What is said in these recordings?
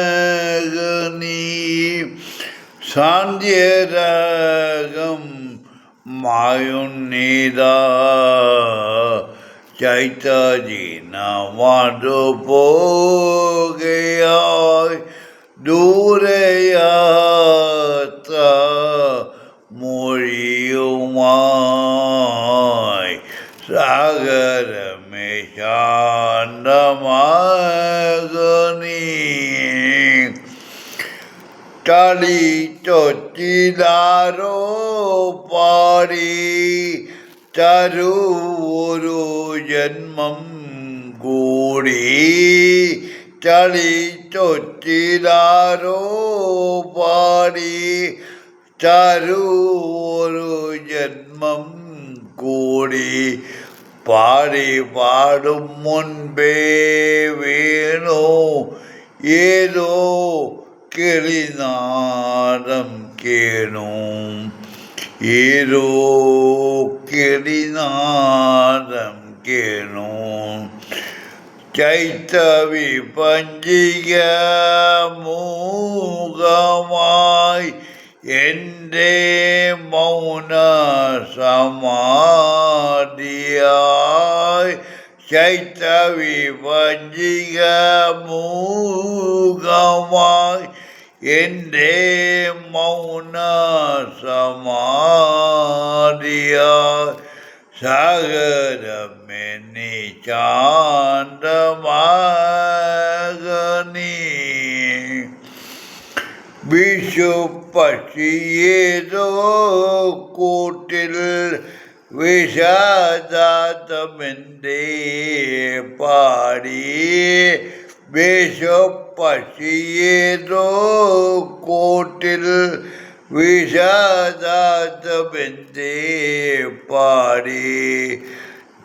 സാഗരഭിശാന്തമാകനീ സാന്ധ്യരാഗം മായുന്നിതാ ചൈതന്യമാതു പോകയായി ദൂരയാത്ര മൊഴിയുമായി സാഗരമേ ശാന്തമാകനീ കളി ചൊച്ചിലാരോ പാടി തരൂ ഒരു ജന്മം കൂടി കളി ചൊച്ചിലാരോ പാടി തരൂ ഒരു ജന്മം കൂടി പാടി പാടും മുൻപേ വീണു ഏതോ കിളിനാദം കേണു ഏതോ കിളിനാദം കേണു ചൈത്തവി പഞ്ചിക മൂകമായി എൻ്റെ മൗന സമാധിയായി ചൈത്തവി പഞ്ചിക മൂകമായി എൻ്റെ മൗന സമാധിയായി സാഗരമേ നീ ശാന്തമാകനീ വിഷുപക്ഷിയേതോ കൂട്ടിൽ വിഷാദമെന്തേ പാടി വിഷുപക്ഷിയേതോ കൂട്ടിൽ വിഷാദമെന്തേ പാടി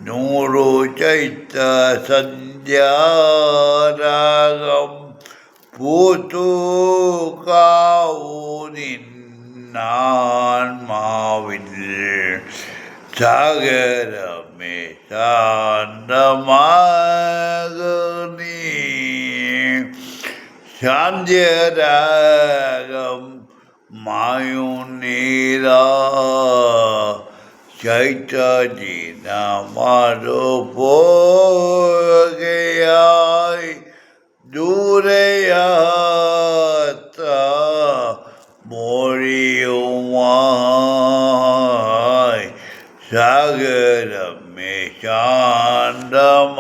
നൂറു ചൈത്ര സന്ധ്യാരാഗം പൂത്തുകാവൂനിന്നാൻമാവിൽ സാഗരമേ ശാന്തമാകനീ സാന്ധ്യരാഗം മായുന്നിതാ ചൈതന്യമാതു പോകയായി ദൂരയാത്ര മൊഴിയുമായി സാഗരമേ ശാന്തമാക